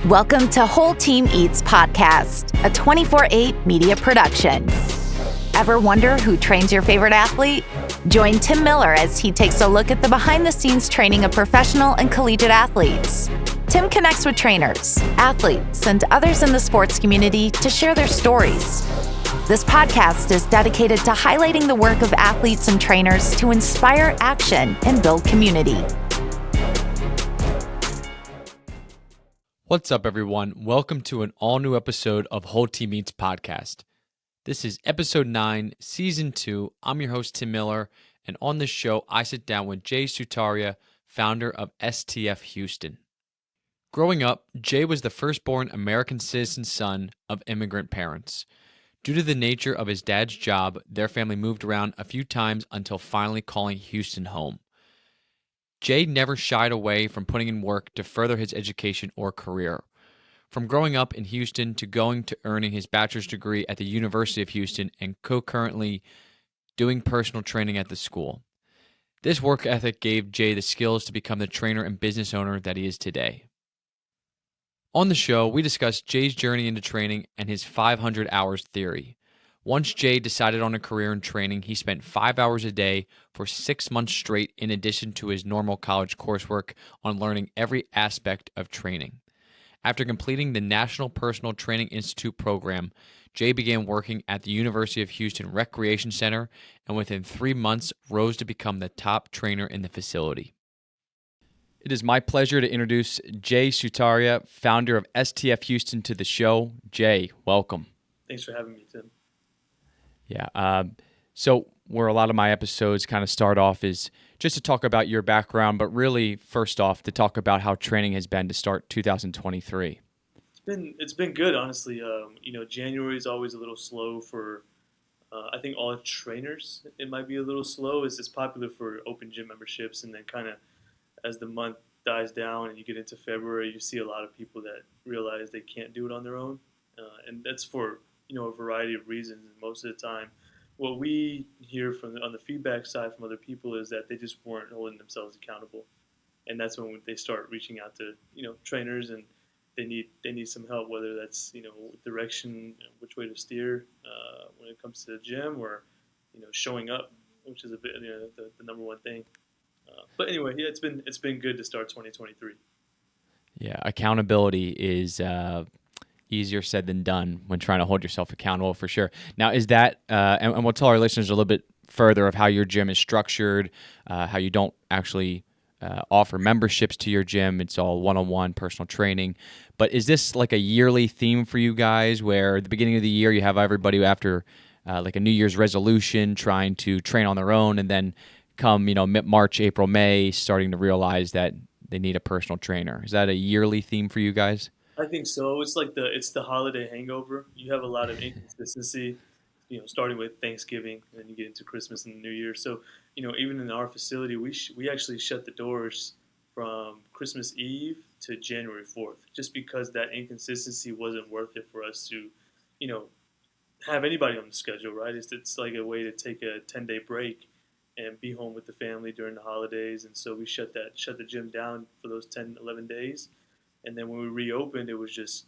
Welcome to Whole Team Eats Podcast, a 24/8 media production. Ever wonder who trains your favorite athlete? Join Tim Miller as he takes a look at the behind-the-scenes training of professional and collegiate athletes. Tim connects with trainers, athletes, and others in the sports community to share their stories. This podcast is dedicated to highlighting the work of athletes and trainers to inspire action and build community. What's up, everyone? Welcome to an all-new episode of Whole Team Eats Podcast. This is episode 9, season 2. I'm your host, Tim Miller, and on this show, I sit down with Jay Sutaria, founder of STF Houston. Growing up, Jay was the firstborn American citizen son of immigrant parents. Due to the nature of his dad's job, their family moved around a few times until finally calling Houston home. Jay never shied away from putting in work to further his education or career. From growing up in Houston to going to earning his bachelor's degree at the University of Houston and concurrently doing personal training at the school. This work ethic gave Jay the skills to become the trainer and business owner that he is today. On the show, we discuss Jay's journey into training and his 500 hours theory. Once Jay decided on a career in training, he spent 5 hours a day for 6 months straight in addition to his normal college coursework on learning every aspect of training. After completing the National Personal Training Institute program, Jay began working at the University of Houston Recreation Center and within 3 months rose to become the top trainer in the facility. It is my pleasure to introduce Jay Sutaria, founder of STF Houston, to the show. Jay, welcome. Thanks for having me, Tim. Yeah. So where a lot of my episodes kind of start off is just to talk about your background, but really first off to talk about how training has been to start 2023. It's been good, honestly. January is always a little slow for I think all trainers. It might be a little slow. It's popular for open gym memberships, and then kind of as the month dies down and you get into February, you see a lot of people that realize they can't do it on their own, and that's for a variety of reasons. And most of the time, what we hear on the feedback side from other people is that they just weren't holding themselves accountable, and that's when they start reaching out to trainers, and they need some help, whether that's direction, which way to steer when it comes to the gym, or showing up, which is a bit the number one thing. But anyway, yeah, it's been good to start 2023. Yeah, accountability is easier said than done when trying to hold yourself accountable, for sure. Now, is that, and we'll tell our listeners a little bit further of how your gym is structured, how you don't actually offer memberships to your gym. It's all one-on-one personal training. But is this like a yearly theme for you guys where at the beginning of the year you have everybody after like a New Year's resolution trying to train on their own, and then come, March, April, May, starting to realize that they need a personal trainer? Is that a yearly theme for you guys? I think so. It's like the holiday hangover. You have a lot of inconsistency, starting with Thanksgiving, and then you get into Christmas and the New Year. So, even in our facility, we actually shut the doors from Christmas Eve to January 4th, just because that inconsistency wasn't worth it for us to, have anybody on the schedule, right? It's like a way to take a 10-day break and be home with the family during the holidays. And so we shut the gym down for those 10, 11 days. And then when we reopened, it was just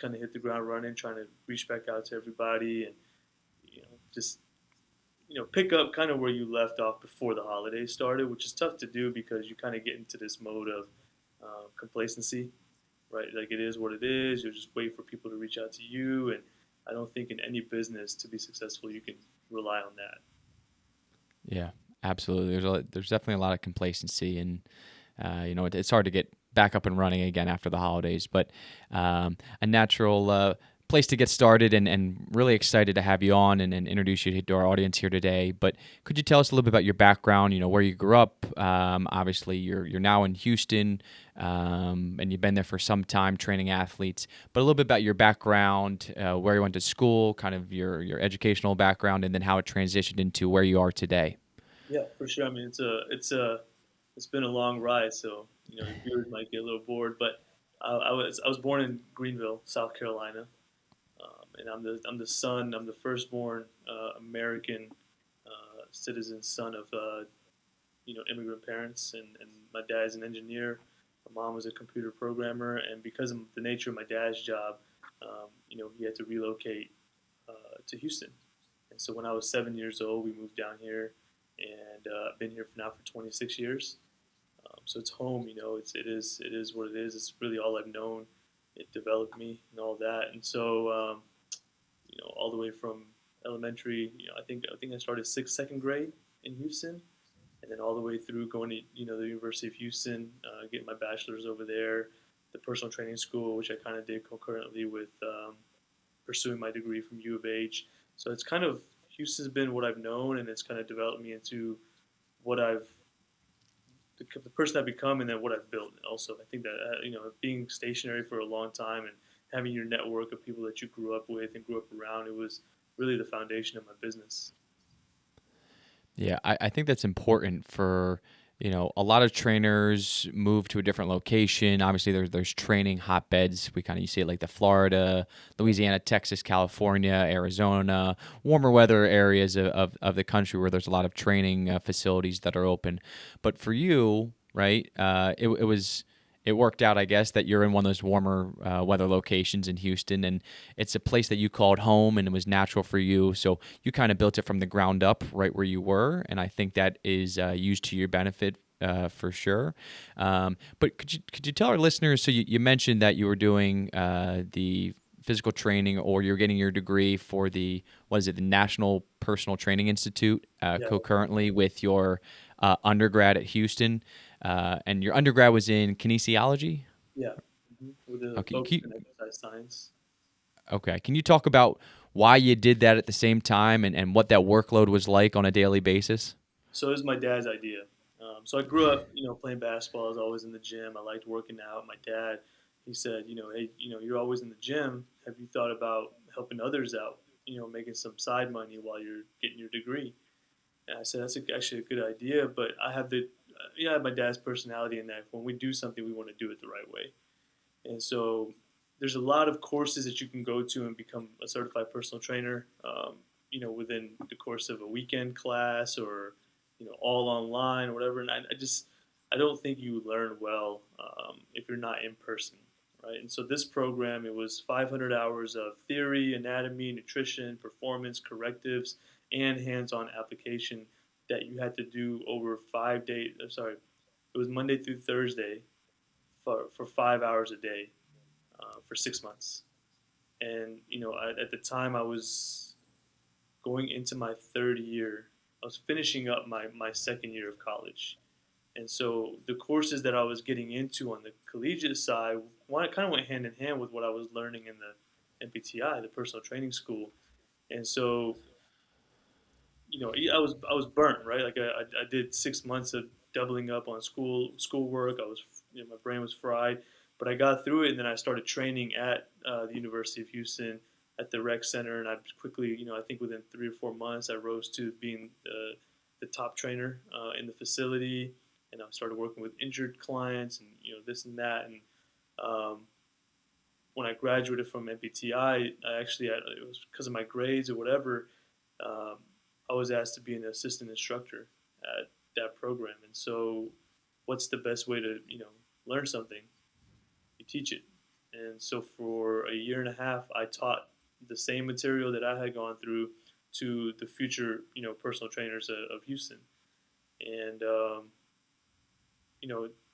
kind of hit the ground running, trying to reach back out to everybody and, just, pick up kind of where you left off before the holidays started, which is tough to do because you kind of get into this mode of complacency, right? Like, it is what it is. You just wait for people to reach out to you. And I don't think in any business to be successful, you can rely on that. Yeah, absolutely. There's definitely a lot of complacency, and it's hard to get back up and running again after the holidays. But a natural place to get started, and really excited to have you on and introduce you to our audience here today. But could you tell us a little bit about your background? Where you grew up. Obviously, you're now in Houston, and you've been there for some time training athletes. But a little bit about your background, where you went to school, kind of your educational background, and then how it transitioned into where you are today. Yeah, for sure. I mean, it's been a long ride, so the viewers might get a little bored. But I was born in Greenville, South Carolina, and I'm the firstborn American citizen son of immigrant parents, and my dad's an engineer, My mom was a computer programmer, and because of the nature of my dad's job, he had to relocate to Houston. And so when I was 7 years old, we moved down here, and I've been here now for 26 years. So it's home, it is what it is. It's really all I've known. It developed me and all that. And so, all the way from elementary, I think I started second grade in Houston, and then all the way through going to the University of Houston, getting my bachelor's over there, the personal training school, which I kind of did concurrently with pursuing my degree from U of H. So it's kind of Houston's been what I've known, and it's kind of developed me into what I've the person I've become, and then what I've built. Also, I think that being stationary for a long time and having your network of people that you grew up with and grew up around, it was really the foundation of my business. Yeah, I think that's important for, a lot of trainers move to a different location. Obviously, there's training hotbeds. You see it like the Florida, Louisiana, Texas, California, Arizona, warmer weather areas of the country where there's a lot of training facilities that are open. But for you, right, it worked out, I guess, that you're in one of those warmer weather locations in Houston, and it's a place that you called home, and it was natural for you. So you kind of built it from the ground up, right where you were, and I think that is used to your benefit for sure. But could you tell our listeners? So you mentioned that you were doing the physical training, or you're getting your degree for the National Personal Training Institute, Yeah, concurrently with your undergrad at Houston. And your undergrad was in kinesiology? yeah, with a Okay. focus in exercise science. Okay. Can you talk about why you did that at the same time, and what that workload was like on a daily basis? So it was my dad's idea. So I grew up, playing basketball. I was always in the gym. I liked working out. My dad, he said, hey, you're always in the gym. Have you thought about helping others out? Making some side money while you're getting your degree. And I said that's actually a good idea, but I have my dad's personality in that when we do something, we want to do it the right way. And so there's a lot of courses that you can go to and become a certified personal trainer. Within the course of a weekend class or all online or whatever. And I don't think you learn well if you're not in person, right? And so this program, it was 500 hours of theory, anatomy, nutrition, performance, correctives, and hands-on application that you had to do over 5 days. I'm sorry, it was Monday through Thursday for 5 hours a day for 6 months. And at the time, I was going into my third year. I was finishing up my second year of college. And so the courses that I was getting into on the collegiate side kind of went hand in hand with what I was learning in the MPTI, the personal training school. And so, I was burnt, right? Like I did 6 months of doubling up on schoolwork. My brain was fried, but I got through it, and then I started training at the University of Houston at the rec center, and I quickly, I think within 3 or 4 months, I rose to being the top trainer in the facility, and I started working with injured clients, and this and that, and when I graduated from MPTI, it was because of my grades or whatever. Um, I was asked to be an assistant instructor at that program, and so, what's the best way to learn something? You teach it. And so for a year and a half, I taught the same material that I had gone through to the future, personal trainers of Houston. And,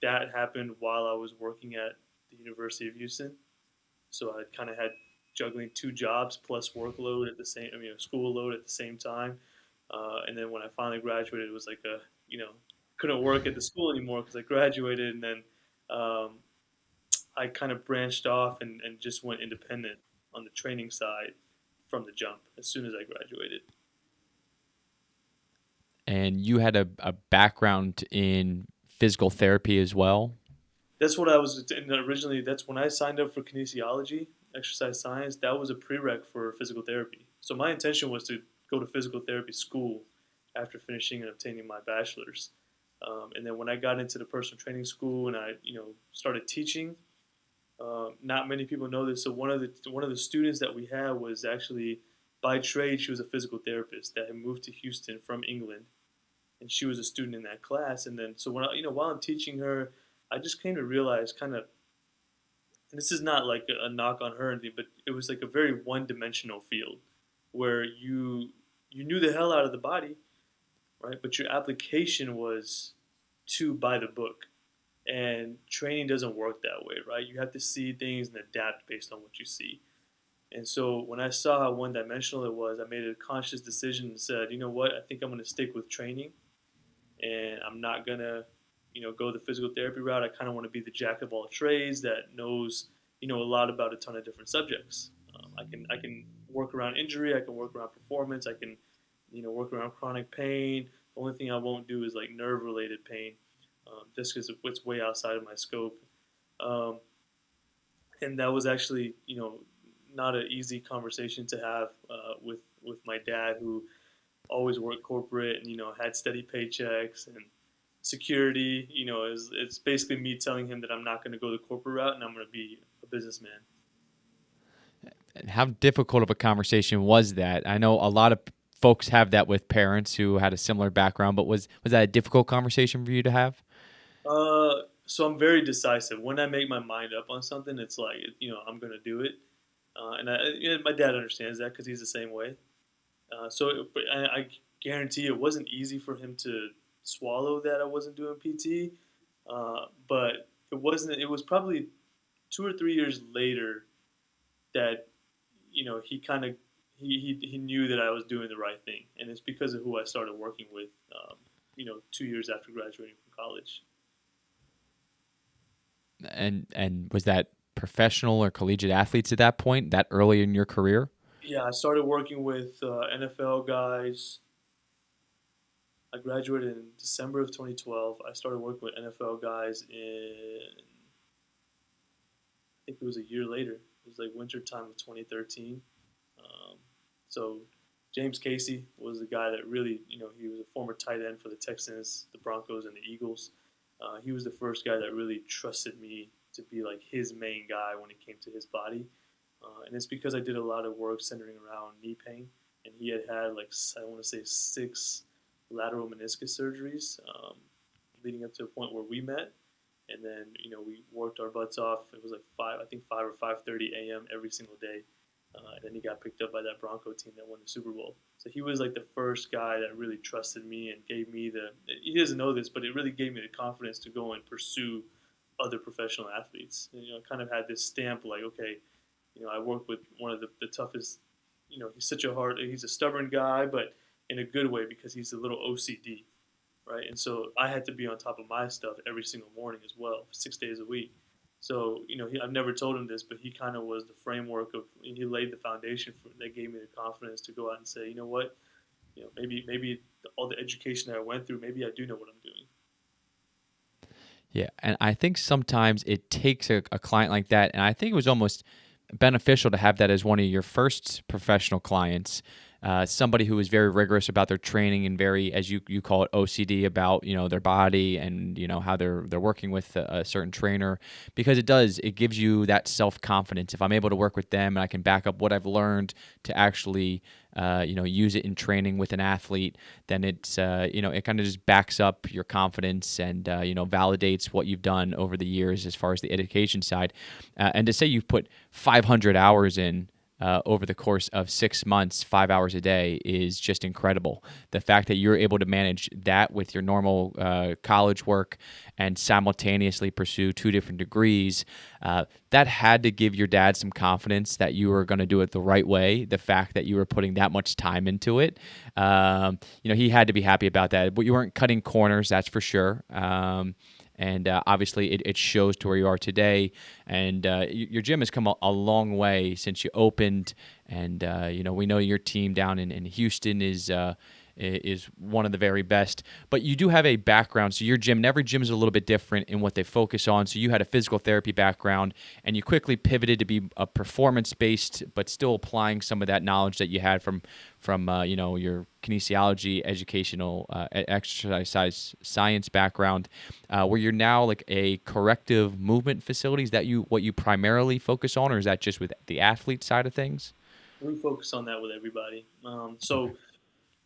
that happened while I was working at the University of Houston. So I kind of had juggling two jobs plus workload at the same, school load at the same time. And then when I finally graduated, it was like couldn't work at the school anymore because I graduated, and then um, I kind of branched off and just went independent on the training side from the jump as soon as I graduated. And you had a background in physical therapy as well? That's what I was and originally. That's when I signed up for kinesiology, exercise science. That was a prereq for physical therapy. So my intention was to go to physical therapy school after finishing and obtaining my bachelor's. And then when I got into the personal training school and I, started teaching, not many people know this. So one of the students that we had was actually by trade. She was a physical therapist that had moved to Houston from England, and she was a student in that class. And then so while I'm teaching her, I just came to realize kind of, and this is not like a knock on her or anything, but it was like a very one-dimensional field where you knew the hell out of the body, right? But your application was too by the book. And training doesn't work that way, right? You have to see things and adapt based on what you see. And so when I saw how one dimensional it was, I made a conscious decision and said, you know what, I think I'm going to stick with training and I'm not going to, go the physical therapy route. I kind of want to be the jack of all trades that knows, a lot about a ton of different subjects. I can work around injury. I can work around performance. I can, work around chronic pain. The only thing I won't do is like nerve related pain, just because it's way outside of my scope. Um, and that was actually, not an easy conversation to have with my dad, who always worked corporate and had steady paychecks and security. It's basically me telling him that I'm not going to go the corporate route and I'm going to be a businessman. How difficult of a conversation was that? I know a lot of folks have that with parents who had a similar background, but was that a difficult conversation for you to have? So I'm very decisive. When I make my mind up on something, it's like I'm going to do it. My dad understands that because he's the same way. But I guarantee it wasn't easy for him to swallow that I wasn't doing PT. But it wasn't. It was probably 2 or 3 years later that he kind of he knew that I was doing the right thing, and it's because of who I started working with. 2 years after graduating from college. And was that professional or collegiate athletes at that point, that early in your career? Yeah, I started working with NFL guys. I graduated in December of 2012. I started working with NFL guys I think it was a year later. It was like winter time of 2013. So James Casey was the guy that really, he was a former tight end for the Texans, the Broncos, and the Eagles. He was the first guy that really trusted me to be like his main guy when it came to his body. And it's because I did a lot of work centering around knee pain. And he had like, I want to say 6 lateral meniscus surgeries leading up to a point where we met. And then, we worked our butts off. It was like 5 or 5:30 a.m. every single day. And then he got picked up by that Bronco team that won the Super Bowl. So he was like the first guy that really trusted me and gave me he doesn't know this, but it really gave me the confidence to go and pursue other professional athletes. And, I kind of had this stamp like, okay, I worked with one of the toughest, he's a stubborn guy, but in a good way because he's a little OCD, right? And so I had to be on top of my stuff every single morning as well, 6 days a week. So, I've never told him this, but he kind of was the framework he laid the foundation that gave me the confidence to go out and say, you know what, maybe all the education that I went through, maybe I do know what I'm doing. Yeah, and I think sometimes it takes a client like that, and I think it was almost beneficial to have that as one of your first professional clients, somebody who is very rigorous about their training and very, as you call it, OCD about their body and how they're working with a certain trainer, because it gives you that self-confidence. If I'm able to work with them and I can back up what I've learned to actually use it in training with an athlete, then it's it kind of just backs up your confidence and validates what you've done over the years as far as the education side. And to say you've put 500 hours in over the course of 6 months, 5 hours a day, is just incredible. The fact that you're able to manage that with your normal college work and simultaneously pursue 2 different degrees, that had to give your dad some confidence that you were going to do it the right way. The fact that you were putting that much time into it, he had to be happy about that. But you weren't cutting corners, that's for sure. And obviously, it shows to where you are today. And your gym has come a long way since you opened. And we know your team down in Houston is one of the very best. But you do have a background. So your gym, and every gym is a little bit different in what they focus on. So you had a physical therapy background, and you quickly pivoted to be a performance-based, but still applying some of that knowledge that you had from your kinesiology, educational, exercise science background, where you're now like a corrective movement facility. Is that what you primarily focus on, or is that just with the athlete side of things? We focus on that with everybody. So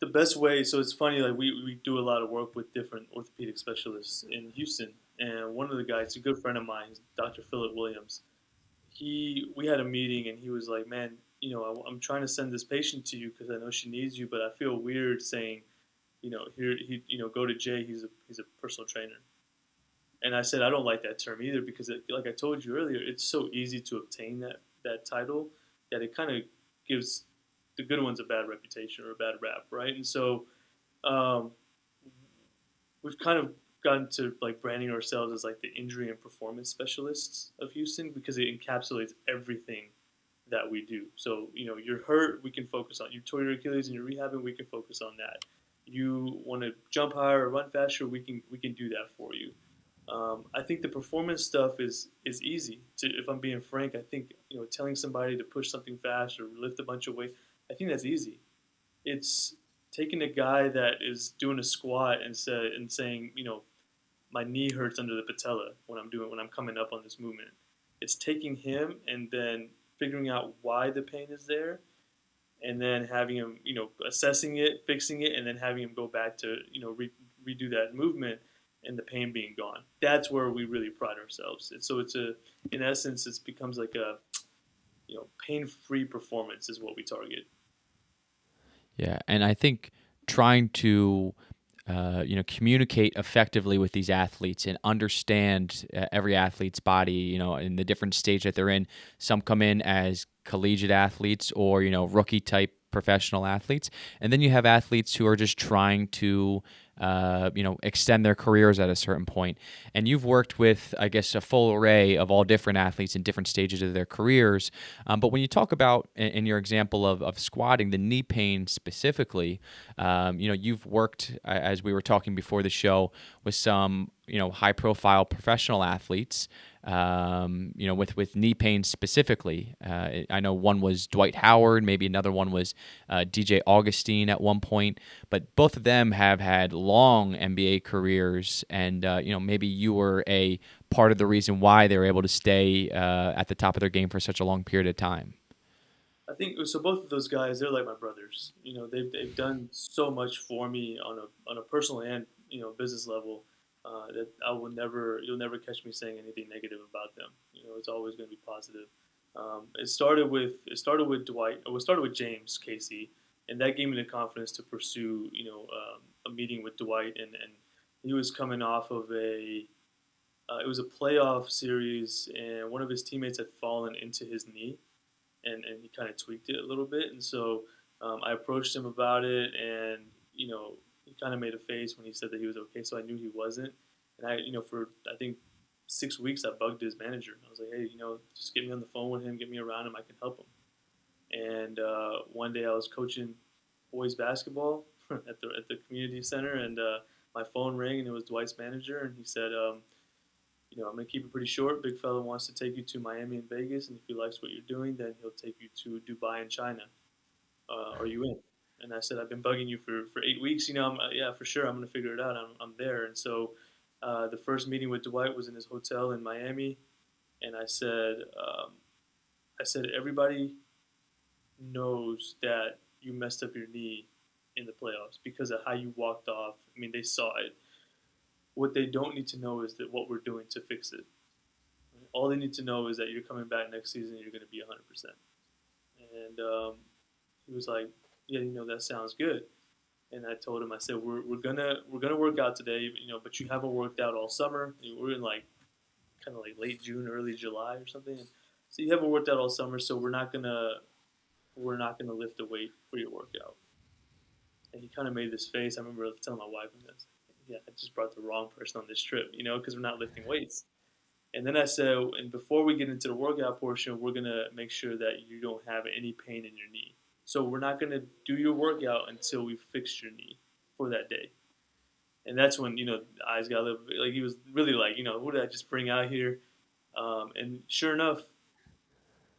the best way. So it's funny, like we do a lot of work with different orthopedic specialists in Houston, and one of the guys, a good friend of mine, Dr. Philip Williams. We had a meeting, and he was like, "Man, I'm trying to send this patient to you because I know she needs you, but I feel weird saying, here go to Jay. He's a personal trainer." And I said, I don't like that term either because, like I told you earlier, it's so easy to obtain that title that it kind of gives the good ones a bad reputation or a bad rap, right? And so um, we've kind of gotten to like branding ourselves as like the injury and performance specialists of Houston because it encapsulates everything that we do. So you're hurt, we can focus on you tore your Achilles and you're rehabbing, we can focus on that. You want to jump higher or run faster, we can do that for you. I think the performance stuff is easy. If I'm being frank, I think telling somebody to push something fast or lift a bunch of weight, I think that's easy. It's taking a guy that is doing a squat and saying, my knee hurts under the patella when I'm coming up on this movement. It's taking him and then figuring out why the pain is there, and then having him, assessing it, fixing it, and then having him go back to, redo that movement and the pain being gone. That's where we really pride ourselves. And so in essence, it becomes like a, pain-free performance is what we target. Yeah, and I think trying to communicate effectively with these athletes and understand every athlete's body, in the different stage that they're in. Some come in as collegiate athletes or, rookie type professional athletes. And then you have athletes who are just trying to, extend their careers at a certain point. And you've worked with, I guess, a full array of all different athletes in different stages of their careers. But when you talk about, in your example of squatting, the knee pain specifically, you've worked, as we were talking before the show, with some, high profile professional athletes, with knee pain specifically. I know one was Dwight Howard, maybe another one was DJ Augustine at one point, but both of them have had long NBA careers, and maybe you were a part of the reason why they were able to stay at the top of their game for such a long period of time. I think so. Both of those guys, they're like my brothers. They've done so much for me on a personal and business level that you'll never catch me saying anything negative about them. It's always going to be positive. It started with Dwight. It started with James Casey, and that gave me the confidence to pursue a meeting with Dwight, and he was coming off of it was a playoff series, and one of his teammates had fallen into his knee, and he kind of tweaked it a little bit. And so I approached him about it, and he kind of made a face when he said that he was okay. So I knew he wasn't. And for I think 6 weeks, I bugged his manager. I was like, hey, just get me on the phone with him, get me around him, I can help him. And one day I was coaching boys basketball at the community center, and my phone rang, and it was Dwight's manager, and he said, I'm going to keep it pretty short. Big fella wants to take you to Miami and Vegas, and if he likes what you're doing, then he'll take you to Dubai and China. Are you in? And I said, I've been bugging you for 8 weeks. Yeah, for sure. I'm going to figure it out. I'm there. And so the first meeting with Dwight was in his hotel in Miami, and I said, everybody knows that you messed up your knee in the playoffs because of how you walked off. I mean, they saw it. What they don't need to know is that what we're doing to fix it. All they need to know is that you're coming back next season and you're going to be 100%. And he was like, yeah, that sounds good. And I told him, I said, we're gonna work out today, but you haven't worked out all summer. We're in kind of like late June, early July or something. So you haven't worked out all summer, so we're not gonna lift a weight for your workout. And he kind of made this face. I remember telling my wife this. Yeah, I just brought the wrong person on this trip, because we're not lifting weights. And then I said, and before we get into the workout portion, we're going to make sure that you don't have any pain in your knee. So we're not going to do your workout until we fix your knee for that day. And that's when, eyes got a little bit, he was really like, who did I just bring out here? And sure enough,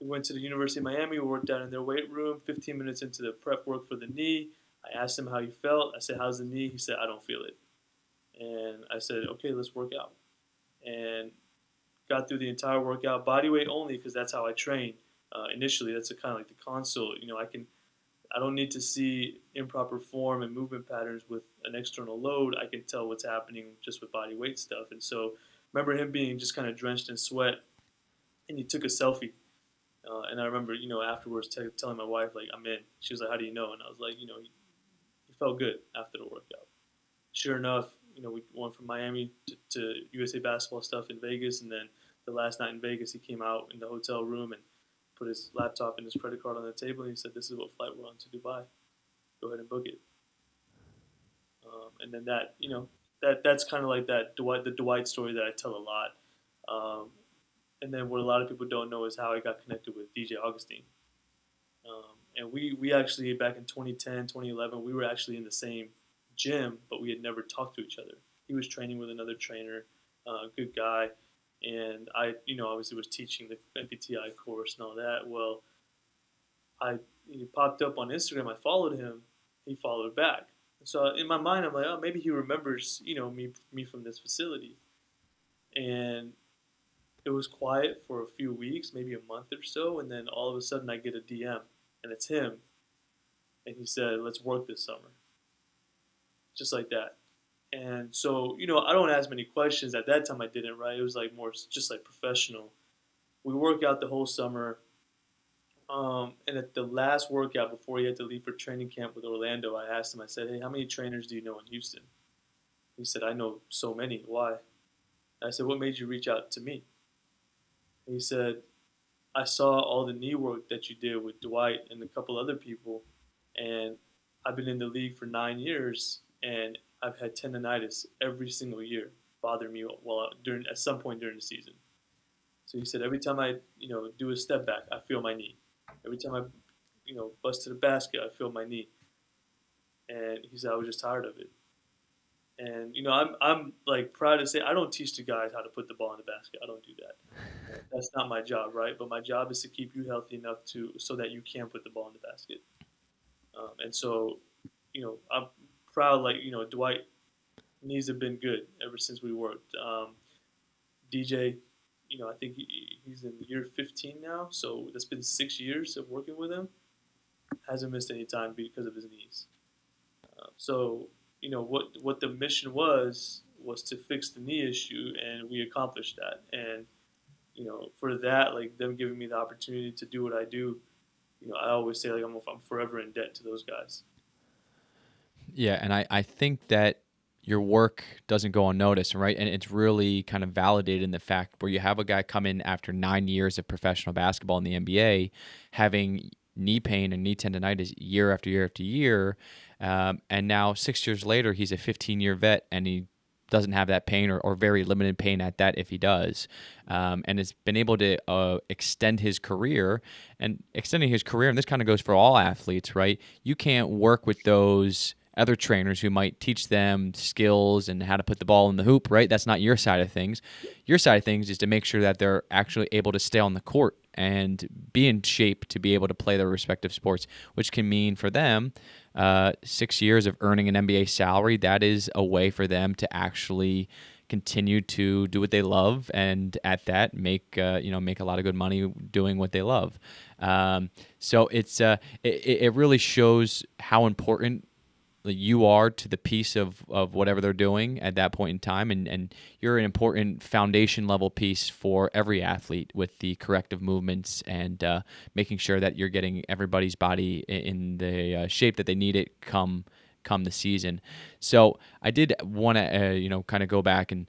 we went to the University of Miami. We worked out in their weight room. 15 minutes into the prep work for the knee, I asked him how he felt. I said, how's the knee? He said, I don't feel it. And I said, okay, let's work out. And got through the entire workout, body weight only, because that's how I train initially. That's kind of like the console. I don't need to see improper form and movement patterns with an external load. I can tell what's happening just with body weight stuff. And so, remember him being just kind of drenched in sweat, and he took a selfie. And I remember, afterwards telling my wife, like, I'm in. She was like, how do you know? And I was like, he felt good after the workout. Sure enough, we went from Miami to USA basketball stuff in Vegas, and then the last night in Vegas, he came out in the hotel room and put his laptop and his credit card on the table, and he said, "This is what flight we're on to Dubai. Go ahead and book it." And then that's kind of like the Dwight story that I tell a lot. And then what a lot of people don't know is how I got connected with DJ Augustine. And we actually, back in 2010, 2011, we were actually in the same gym, but we had never talked to each other. He was training with another trainer, good guy, and I, obviously was teaching the MPTI course and all that. Well, he popped up on Instagram. I followed him. He followed back. So in my mind, I'm like, oh, maybe he remembers, me from this facility. And it was quiet for a few weeks, maybe a month or so, and then all of a sudden I get a DM, and it's him, and he said, "Let's work this summer," just like that. And so, I don't ask many questions. At that time, I didn't, right? It was like more just like professional. We work out the whole summer, and at the last workout before he had to leave for training camp with Orlando, I asked him. I said, "Hey, how many trainers do you know in Houston?" He said, "I know so many. Why?" I said, "What made you reach out to me?" He said, "I saw all the knee work that you did with Dwight and a couple other people, and I've been in the league for 9 years, and I've had tendonitis every single year bother me at some point during the season." So he said, "Every time I do a step back, I feel my knee. Every time I bust to the basket, I feel my knee." And he said, "I was just tired of it." And I'm like proud to say I don't teach the guys how to put the ball in the basket. I don't do that. That's not my job, right? But my job is to keep you healthy enough so that you can put the ball in the basket. And so, I'm proud. Like Dwight knees have been good ever since we worked. DJ, I think he's in year 15 now, so that's been 6 years of working with him. Hasn't missed any time because of his knees. So what the mission was to fix the knee issue, and we accomplished that. And for that, like them giving me the opportunity to do what I do, I always say like I'm forever in debt to those guys. Yeah, and I think that your work doesn't go unnoticed, right? And it's really kind of validated in the fact where you have a guy come in after 9 years of professional basketball in the NBA, having knee pain and knee tendonitis year after year after year, and now 6 years later, he's a 15-year vet, and he doesn't have that pain or very limited pain at that if he does, and has been able to extend his career. And extending his career, and this kind of goes for all athletes, right? You can't work with those other trainers who might teach them skills and how to put the ball in the hoop, right? That's not your side of things. Your side of things is to make sure that they're actually able to stay on the court and be in shape to be able to play their respective sports, which can mean for them 6 years of earning an NBA salary. That is a way for them to actually continue to do what they love, and at that make a lot of good money doing what they love. So it really shows how important you are to the piece of whatever they're doing at that point in time, and you're an important foundation level piece for every athlete with the corrective movements and making sure that you're getting everybody's body in the shape that they need it come the season. So I did want to kind of go back and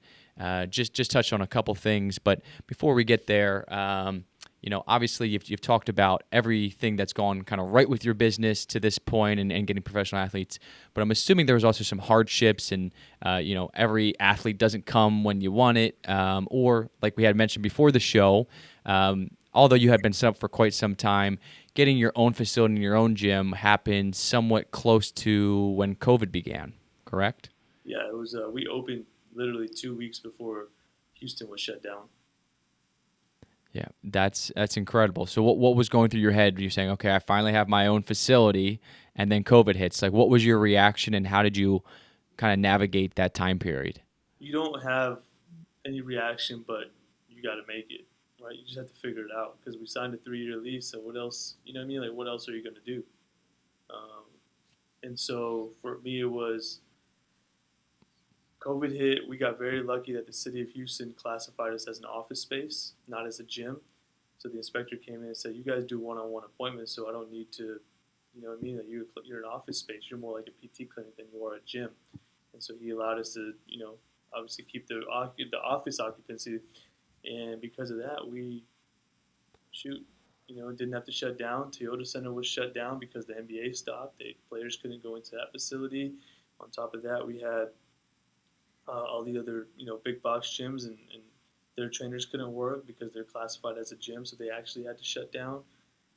just touch on a couple things, but before we get there, obviously you've talked about everything that's gone kind of right with your business to this point and getting professional athletes, but I'm assuming there was also some hardships, and every athlete doesn't come when you want it, or like we had mentioned before the show, although you had been set up for quite some time, getting your own facility in your own gym happened somewhat close to when COVID began, correct? Yeah, it was. We opened literally 2 weeks before Houston was shut down. Yeah, that's incredible. So what was going through your head? You're saying, okay, I finally have my own facility, and then COVID hits. Like, what was your reaction, and how did you kind of navigate that time period? You don't have any reaction, but you got to make it, right? You just have to figure it out because we signed a 3-year lease. So what else? You know what I mean? Like, what else are you going to do? And so for me, it was COVID hit. We got very lucky that the city of Houston classified us as an office space, not as a gym. So the inspector came in and said, "You guys do one-on-one appointments, so I don't need to, you know what I mean? That you're an office space. You're more like a PT clinic than you are a gym." And so he allowed us to, obviously keep the office occupancy. And because of that, we didn't have to shut down. Toyota Center was shut down because the NBA stopped. Players couldn't go into that facility. On top of that, we had all the other, big box gyms, and their trainers couldn't work because they're classified as a gym, so they actually had to shut down.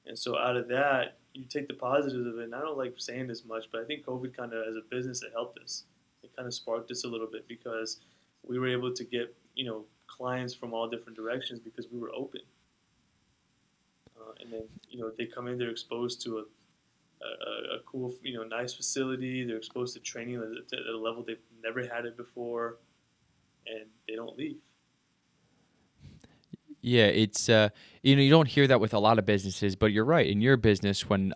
And so out of that, you take the positives of it. And I don't like saying this much, but I think COVID kind of, as a business, it helped us. It kind of sparked us a little bit because we were able to get, clients from all different directions because we were open. And then, they come in, they're exposed to a cool, nice facility. They're exposed to training at a level they've never had it before, and they don't leave. Yeah, it's you don't hear that with a lot of businesses, but you're right. In your business, when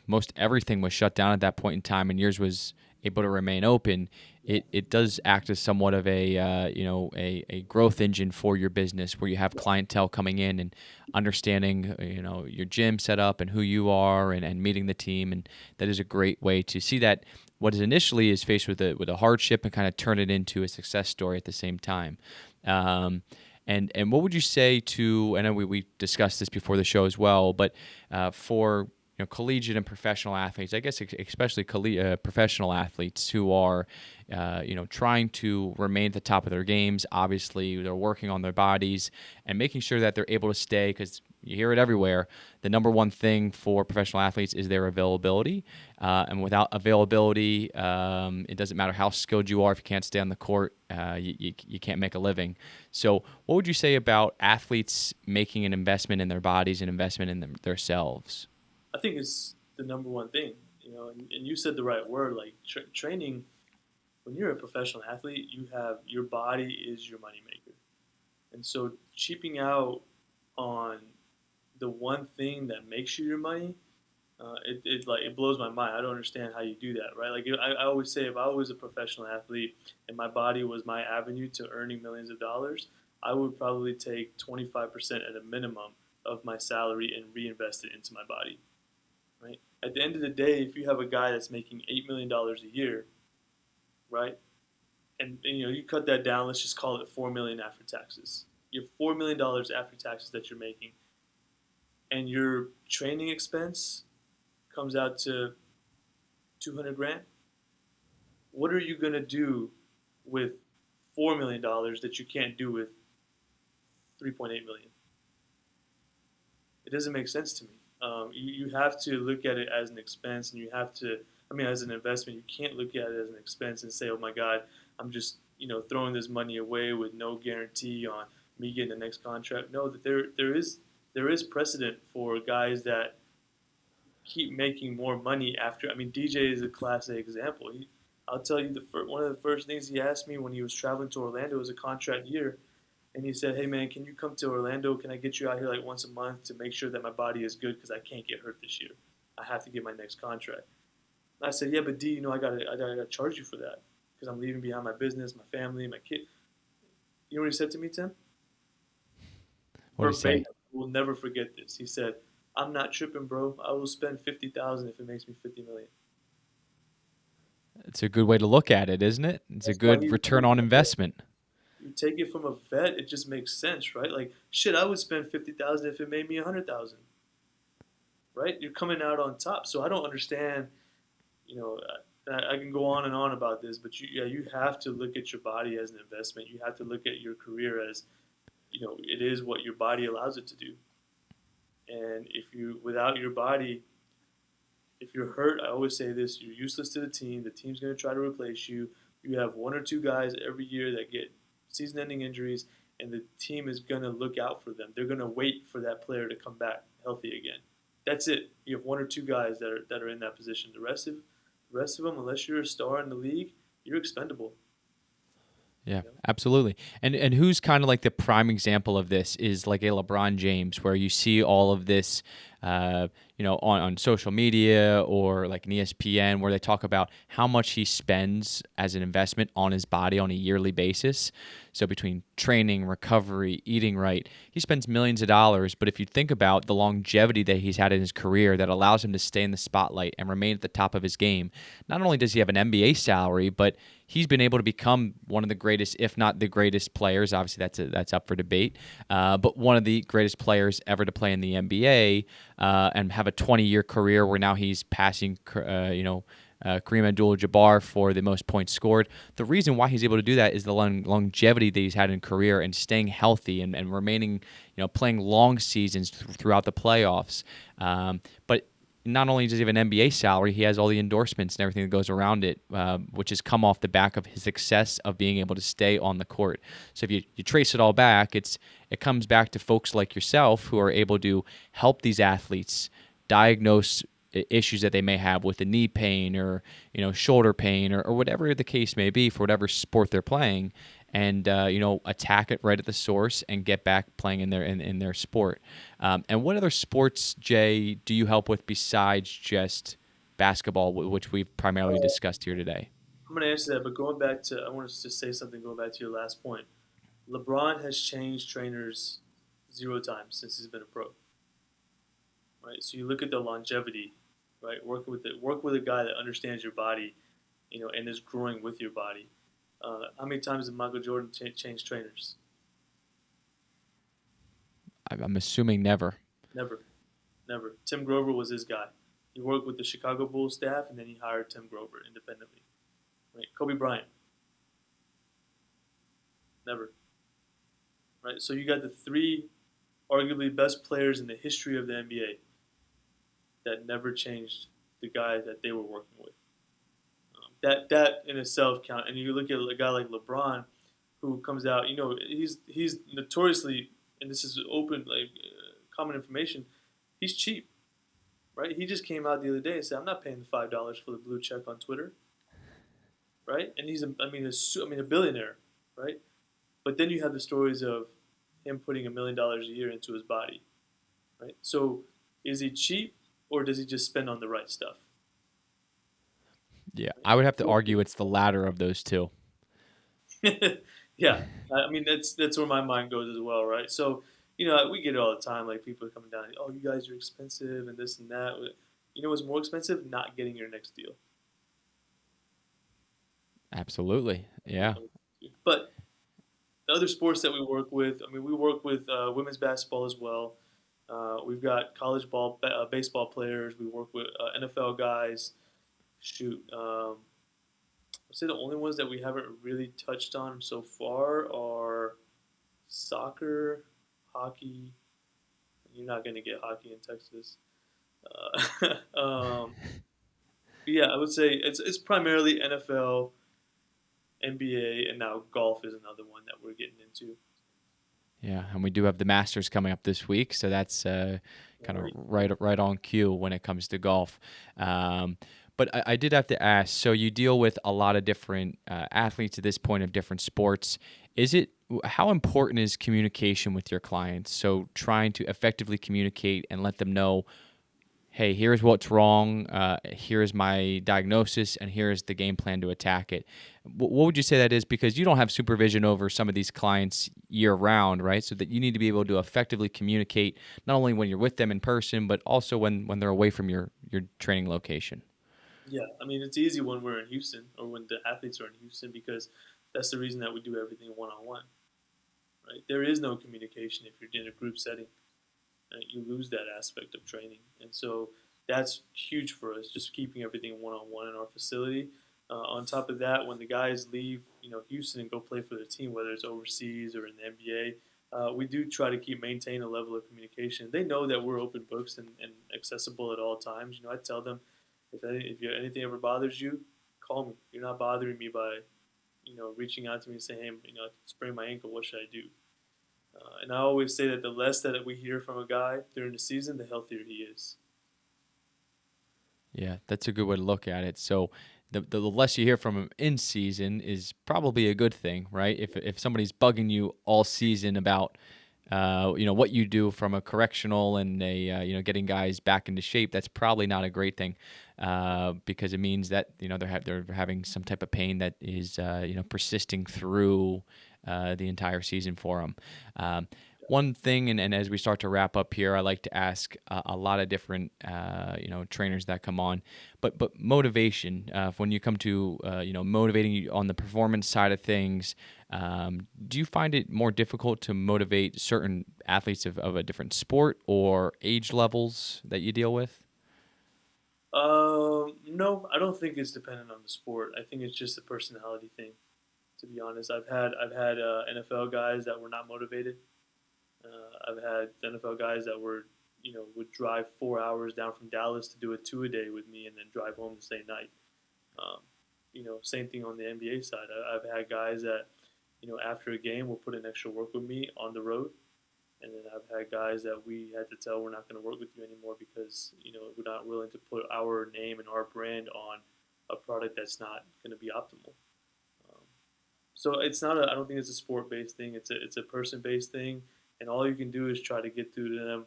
most everything was shut down at that point in time, and yours was able to remain open, it does act as somewhat of a growth engine for your business, where you have clientele coming in and understanding your gym setup and who you are, and meeting the team, and that is a great way to see that what is initially is faced with a hardship and kind of turn it into a success story at the same time. And what would you say to? I know we discussed this before the show as well, but for collegiate and professional athletes, I guess especially professional athletes who are trying to remain at the top of their games. Obviously, they're working on their bodies and making sure that they're able to stay, because you hear it everywhere. The number one thing for professional athletes is their availability. And without availability, it doesn't matter how skilled you are. If you can't stay on the court, you can't make a living. So what would you say about athletes making an investment in their bodies, an investment in themselves? I think it's the number one thing, and you said the right word, like training. When you're a professional athlete, your body is your moneymaker. And so cheaping out on the one thing that makes you your money, it blows my mind. I don't understand how you do that, right? Like I always say, if I was a professional athlete and my body was my avenue to earning millions of dollars, I would probably take 25% at a minimum of my salary and reinvest it into my body, right? At the end of the day, if you have a guy that's making $8 million a year, right, and you cut that down, let's just call it $4 million after taxes. You have $4 million after taxes that you're making, and your training expense comes out to 200 grand. What are you gonna do with $4 million that you can't do with 3.8 million? It doesn't make sense to me. You have to look at it as an expense, and you have to, as an investment. You can't look at it as an expense and say, "Oh my God, I'm just throwing this money away with no guarantee on me getting the next contract." No, that there is precedent for guys that keep making more money after. DJ is a class A example. I'll tell you, one of the first things he asked me when he was traveling to Orlando was a contract year. And he said, "Hey man, can you come to Orlando? Can I get you out here like once a month to make sure that my body is good, because I can't get hurt this year. I have to get my next contract." And I said, "Yeah, but D, I gotta charge you for that, because I'm leaving behind my business, my family, my kid." You know what he said to me, Tim? What did he say? We'll never forget this. He said, "I'm not tripping, bro. I will spend 50,000 if it makes me 50 million." It's a good way to look at it, isn't it? It's a good return on investment. You take it from a vet, it just makes sense, right? Like, shit, I would spend 50,000 if it made me 100,000, right? You're coming out on top. So I don't understand. I can go on and on about this, but you have to look at your body as an investment. You have to look at your career as, it is what your body allows it to do. And without your body, if you're hurt, I always say this: you're useless to the team. The team's going to try to replace you. You have one or two guys every year that get season-ending injuries, and the team is going to look out for them. They're going to wait for that player to come back healthy again. That's it. You have one or two guys that are in that position. The rest of them, unless you're a star in the league, you're expendable. Yeah, absolutely. And who's kind of like the prime example of this is like a LeBron James, where you see all of this on social media or like an ESPN, where they talk about how much he spends as an investment on his body on a yearly basis. So between training, recovery, eating right, he spends millions of dollars. But if you think about the longevity that he's had in his career that allows him to stay in the spotlight and remain at the top of his game, not only does he have an NBA salary, but he's been able to become one of the greatest, if not the greatest players. Obviously, that's up for debate, but one of the greatest players ever to play in the NBA, and have a 20-year career where now he's passing, Kareem Abdul-Jabbar for the most points scored. The reason why he's able to do that is the longevity that he's had in career and staying healthy and remaining, playing long seasons throughout the playoffs. But not only does he have an NBA salary, he has all the endorsements and everything that goes around it, which has come off the back of his success of being able to stay on the court. So if you trace it all back, it comes back to folks like yourself who are able to help these athletes diagnose issues that they may have with the knee pain or shoulder pain or whatever the case may be for whatever sport they're playing, and attack it right at the source and get back playing in their sport. And what other sports, Jay, do you help with besides just basketball, which we've primarily discussed here today? I'm going to answer that, but I want to just say something going back to your last point. LeBron has changed trainers 0 times since he's been a pro. Right, so you look at the longevity, right? Work with a guy that understands your body, and is growing with your body. How many times did Michael Jordan change trainers? I'm assuming never. Never. Tim Grover was his guy. He worked with the Chicago Bulls staff, and then he hired Tim Grover independently. Right? Kobe Bryant. Never. Right? So you got the 3 arguably best players in the history of the NBA that never changed the guy that they were working with. That in itself count. And you look at a guy like LeBron, who comes out, he's notoriously, and this is open, common information, he's cheap, right? He just came out the other day and said, I'm not paying the $5 for the blue check on Twitter, right? And he's a billionaire, right? But then you have the stories of him putting $1 million a year into his body, right? So is he cheap, or does he just spend on the right stuff? Yeah, I would have to argue it's the latter of those two. Yeah, that's where my mind goes as well, right? So, we get it all the time, like people are coming down, oh, you guys are expensive and this and that. You know what's more expensive? Not getting your next deal. Absolutely, yeah. But the other sports that we work with, we work with women's basketball as well. We've got college baseball players. We work with NFL guys. I'd say the only ones that we haven't really touched on so far are soccer, hockey. You're not going to get hockey in Texas. Yeah, I would say it's primarily NFL, NBA, and now golf is another one that we're getting into. Yeah, and we do have the Masters coming up this week, so that's kind of right on cue when it comes to golf. But I did have to ask, so you deal with a lot of different athletes at this point of different sports. How important is communication with your clients? So trying to effectively communicate and let them know, hey, here's what's wrong, here's my diagnosis, and here's the game plan to attack it. What would you say that is? Because you don't have supervision over some of these clients year-round, right? So that you need to be able to effectively communicate not only when you're with them in person, but also when they're away from your training location. Yeah, it's easy when we're in Houston or when the athletes are in Houston, because that's the reason that we do everything one-on-one, right? There is no communication if you're in a group setting. You lose that aspect of training. And so that's huge for us, just keeping everything one-on-one in our facility. On top of that, when the guys leave Houston and go play for their team, whether it's overseas or in the NBA, we do try to maintain a level of communication. They know that we're open books and accessible at all times. I tell them, if anything ever bothers you, call me. You're not bothering me by reaching out to me and saying, hey, I sprained my ankle, what should I do? And I always say that the less that we hear from a guy during the season, the healthier he is. Yeah, that's a good way to look at it. So the less you hear from him in season is probably a good thing, right? If somebody's bugging you all season about what you do from a correctional and getting guys back into shape, that's probably not a great thing, because it means that they're having some type of pain that is persisting through the entire season for them. One thing, and as we start to wrap up here, I like to ask a lot of different trainers that come on, but motivation, when you come to motivating you on the performance side of things, do you find it more difficult to motivate certain athletes of a different sport or age levels that you deal with? No, I don't think it's dependent on the sport. I think it's just a personality thing. To be honest, I've had NFL guys that were not motivated. I've had NFL guys that would drive 4 hours down from Dallas to do a two a day with me and then drive home the same night. Um, same thing on the NBA side. I've had guys that after a game will put in extra work with me on the road, and then I've had guys that we had to tell we're not going to work with you anymore because we're not willing to put our name and our brand on a product that's not going to be optimal. Um, so it's not a. I don't think it's a sport based thing. It's a person based thing, and all you can do is try to get through to them,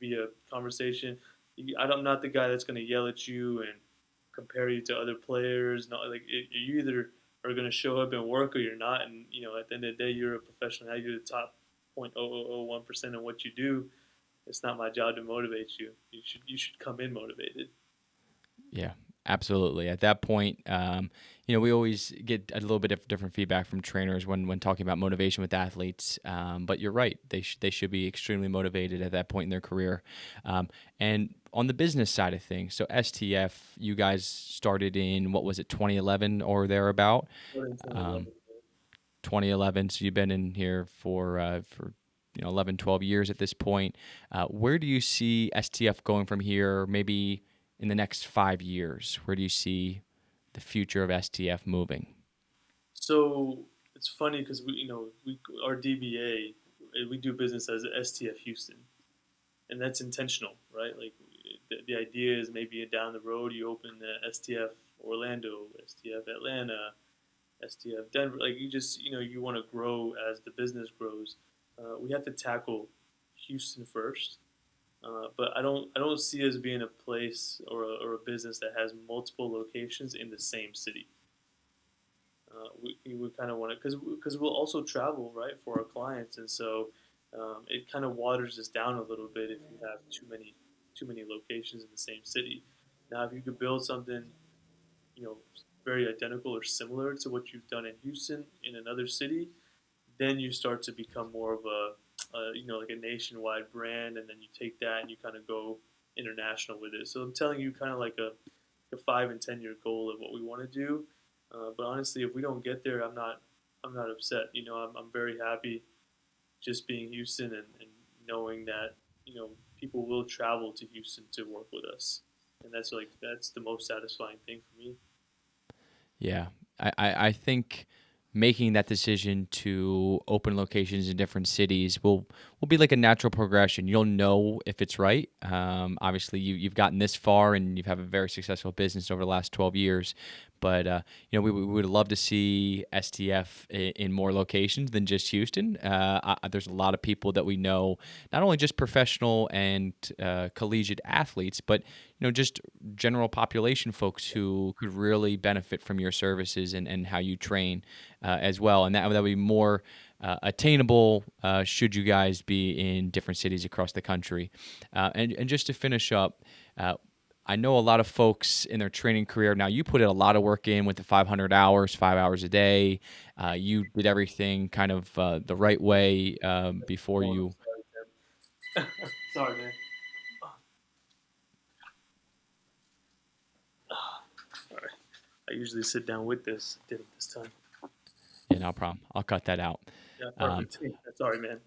via conversation. I'm not the guy that's going to yell at you and compare you to other players. No, like you either are going to show up and work or you're not. And at the end of the day, you're a professional. Now you're the top 0.0001% of what you do. It's not my job to motivate you. You should come in motivated. Yeah, absolutely. At that point, we always get a little bit of different feedback from trainers when talking about motivation with athletes. But you're right; they should be extremely motivated at that point in their career. And on the business side of things, so STF, you guys started in what was it, 2011 or thereabout? What in 2011? Um, 2011. So you've been in here for 11, 12 years at this point. Where do you see STF going from here? Maybe in the next 5 years, where do you see the future of STF moving? So it's funny because we our DBA, we do business as STF Houston, and that's intentional, right? Like the idea is maybe down the road you open the STF Orlando, STF Atlanta, STF Denver. Like you want to grow as the business grows. We have to tackle Houston first, but I don't see us being a place or a business that has multiple locations in the same city. We kind of want to because we'll also travel, right, for our clients, and so it kind of waters us down a little bit if you have too many locations in the same city. Now, if you could build something, you know very identical or similar to what you've done in Houston in another city, then you start to become more of like a nationwide brand, and then you take that and you kind of go international with it. So I'm telling you, kind of like a 5 and 10 year goal of what we want to do. But honestly, if we don't get there, I'm not upset. I'm very happy just being Houston and knowing that people will travel to Houston to work with us, and that's the most satisfying thing for me. Yeah, I think making that decision to open locations in different cities will be like a natural progression. You'll know if it's right. Obviously, you've gotten this far and you've had a very successful business over the last 12 years. But we would love to see STF in more locations than just Houston. There's a lot of people that we know, not only just professional and collegiate athletes, but just general population folks who could really benefit from your services and how you train as well. And that would be more attainable should you guys be in different cities across the country. And just to finish up, I know a lot of folks in their training career. Now, you put in a lot of work in with the 500 hours, 5 hours a day. You did everything kind of the right way before Oh, you. sorry, Tim. Sorry, man. Sorry. I usually sit down with this. Did it this time. Yeah, no problem. I'll cut that out. Yeah, Um, perfect. Sorry, man.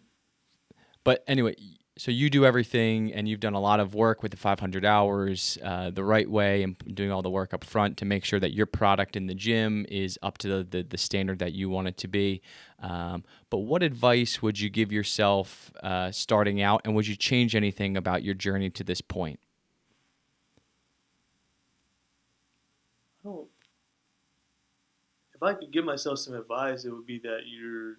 But anyway, so you do everything, and you've done a lot of work with the 500 hours the right way, and doing all the work up front to make sure that your product in the gym is up to the standard that you want it to be. But what advice would you give yourself starting out, and would you change anything about your journey to this point? I don't. If I could give myself some advice, it would be that you're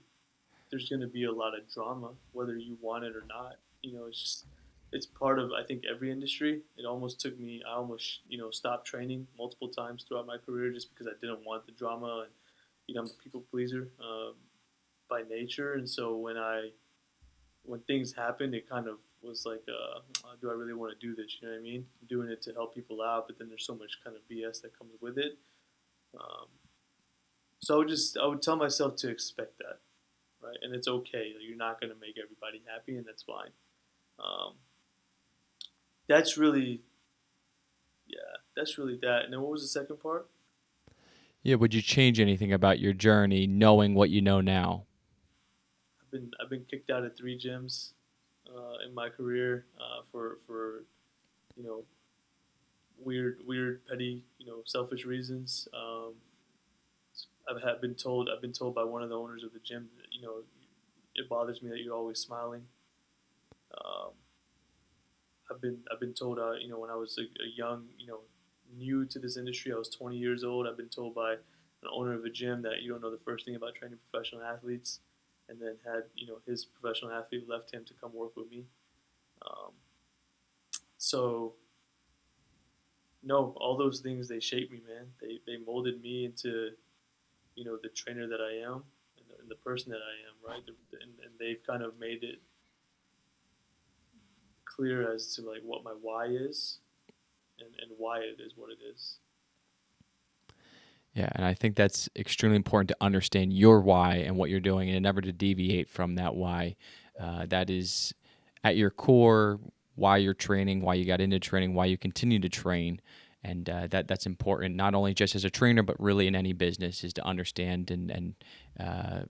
there's going to be a lot of drama, whether you want it or not. It's just it's part of I think every industry. It almost took me. I almost stopped training multiple times throughout my career just because I didn't want the drama, and I'm a people pleaser by nature, and so when things happened, it kind of was like, do I really want to do this? You know what I mean? I'm doing it to help people out, but then there's so much kind of BS that comes with it. Um, so I would tell myself to expect that, right? And it's okay. You're not going to make everybody happy, and that's fine. Um, that's really, yeah, that's really that. And then what was the second part? Yeah, would you change anything about your journey knowing what you know now? I've been kicked out of 3 gyms in my career for you know weird petty selfish reasons. I've been told by one of the owners of the gym that it bothers me that you're always smiling. Um, I've been told when I was a young new to this industry, I was 20 years old. I've been told by an owner of a gym that you don't know the first thing about training professional athletes, and then had his professional athlete left him to come work with me. Um, so no, all those things, they shaped me, man. They molded me into the trainer that I am, and the person that I am, right? And they've kind of made it clear as to like what my why is, and why it is what it is. Yeah, and I think that's extremely important to understand your why and what you're doing, and never to deviate from that why. That is at your core why you're training, why you got into training, why you continue to train, and that's important not only just as a trainer, but really in any business, is to understand and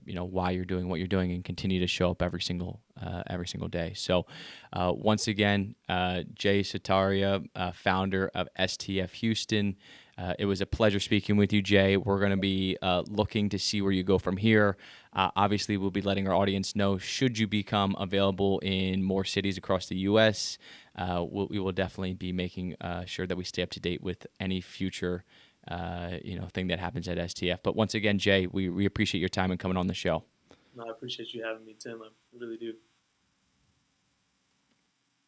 why you're doing what you're doing and continue to show up every single day. So once again, Jay Sutaria, founder of STF Houston. It was a pleasure speaking with you, Jay. We're going to be looking to see where you go from here. Obviously, we'll be letting our audience know, should you become available in more cities across the U.S., we will definitely be making sure that we stay up to date with any future thing that happens at STF. But once again, Jay, we appreciate your time and coming on the show. No, I appreciate you having me, Tim. I really do.